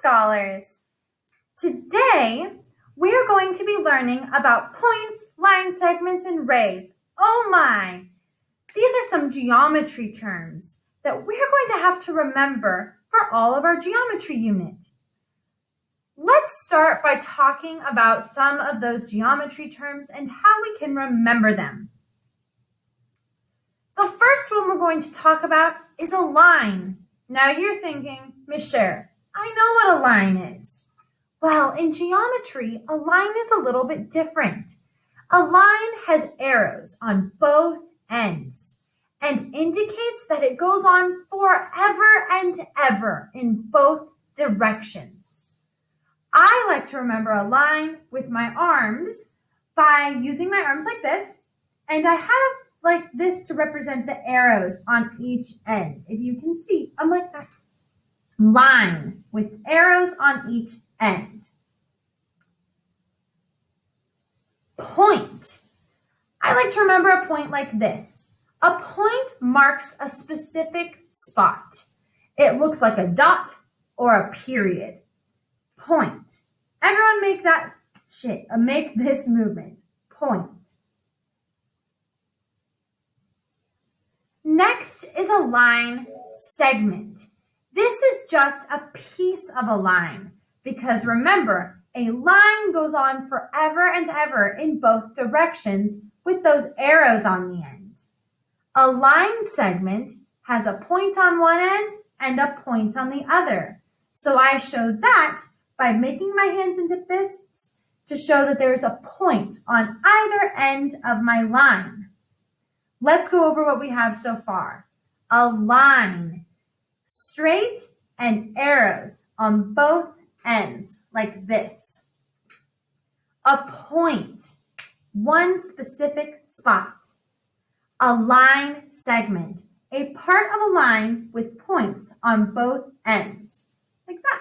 scholars! Today, we are going to be learning about points, line segments, and rays. Oh my! These are some geometry terms that we're going to have to remember for all of our geometry unit. Let's start by talking about some of those geometry terms and how we can remember them. The first one we're going to talk about is a line. Now you're thinking, Ms. Cher, I know what a line is. Well, in geometry, a line is a little bit different. A line has arrows on both ends and indicates that it goes on forever and ever in both directions. I like to remember a line with my arms by using my arms like this, and I have like this to represent the arrows on each end. If you can see, I'm like that. Line with arrows on each end. Point. I like to remember a point like this. A point marks a specific spot. It looks like a dot or a period. Point. Everyone make this movement. Point. Next is a line segment. This is just a piece of a line because remember, a line goes on forever and ever in both directions with those arrows on the end. A line segment has a point on one end and a point on the other. So I show that by making my hands into fists to show that there is a point on either end of my line. Let's go over what we have so far. A line, straight and arrows on both ends like this. A point, one specific spot. A line segment, a part of a line with points on both ends, like that.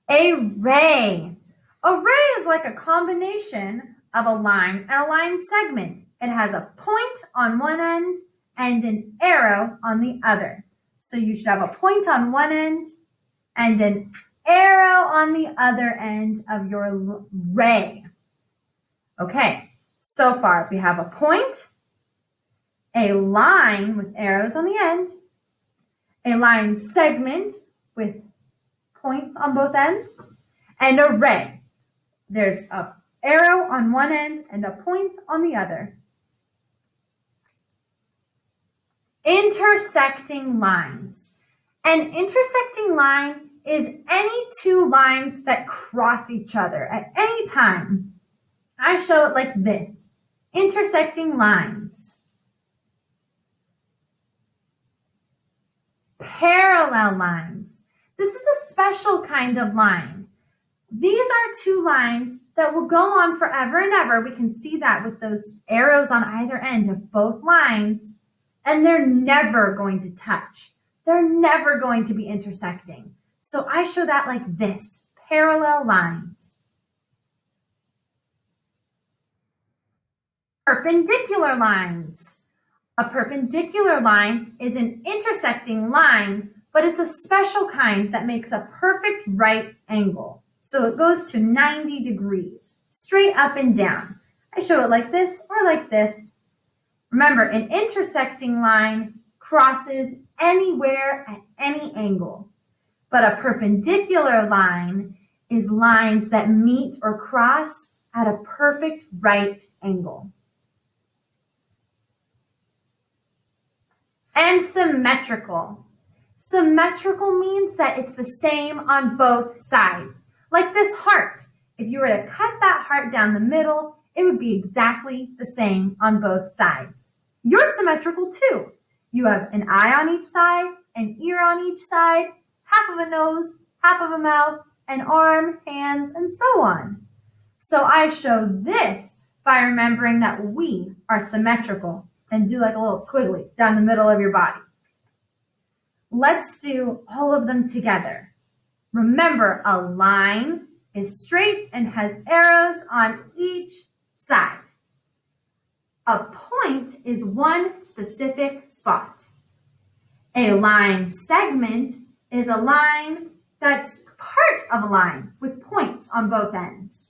A ray. A ray is like a combination of a line and a line segment. It has a point on one end and an arrow on the other. So you should have a point on one end and an arrow on the other end of your ray. Okay, so far we have a point, a line with arrows on the end, a line segment with points on both ends, and a ray. There's an arrow on one end and a point on the other. Intersecting lines. An intersecting line is any two lines that cross each other at any time. I show it like this. Intersecting lines. Parallel lines. This is a special kind of line. These are two lines that will go on forever and ever. We can see that with those arrows on either end of both lines, and they're never going to touch. They're never going to be intersecting. So I show that like this, parallel lines. Perpendicular lines. A perpendicular line is an intersecting line, but it's a special kind that makes a perfect right angle. So it goes to 90 degrees, straight up and down. I show it like this or like this. Remember, an intersecting line crosses anywhere at any angle. But a perpendicular line is lines that meet or cross at a perfect right angle. And symmetrical. Symmetrical means that it's the same on both sides. Like this heart. If you were to cut that heart down the middle, it would be exactly the same on both sides. You're symmetrical too. You have an eye on each side, an ear on each side, half of a nose, half of a mouth, an arm, hands, and so on. So I show this by remembering that we are symmetrical and do like a little squiggly down the middle of your body. Let's do all of them together. Remember, a line is straight and has arrows on each side. A point is one specific spot. A line segment is a line that's part of a line with points on both ends.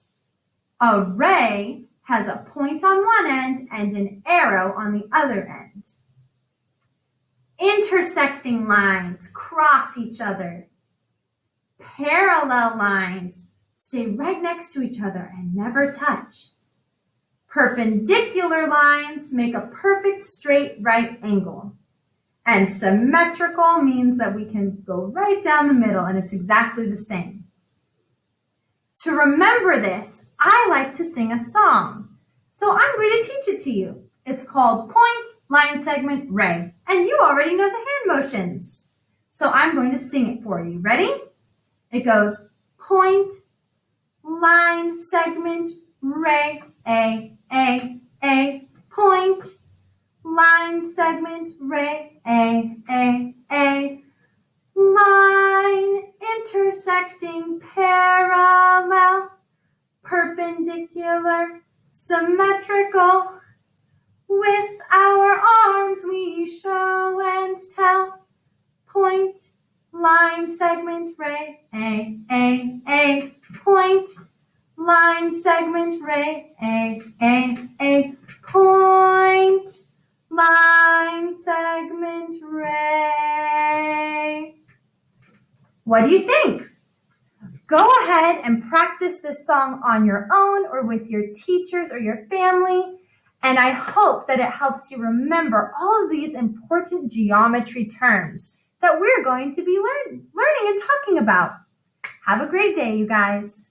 A ray has a point on one end and an arrow on the other end. Intersecting lines cross each other. Parallel lines stay right next to each other and never touch. Perpendicular lines make a perfect straight right angle. And symmetrical means that we can go right down the middle and it's exactly the same. To remember this, I like to sing a song. So I'm going to teach it to you. It's called Point, Line, Segment, Ray. And you already know the hand motions. So I'm going to sing it for you. Ready? It goes point, line, segment, ray, a, point, line, segment, ray, a, line, intersecting, parallel, perpendicular, symmetrical, with our arms we show and tell, point, line, segment, ray, a, point, line, segment, ray, a, point, line, segment, ray. What do you think? Go ahead and practice this song on your own or with your teachers or your family. And I hope that it helps you remember all of these important geometry terms that we're going to be learning and talking about. Have a great day, you guys.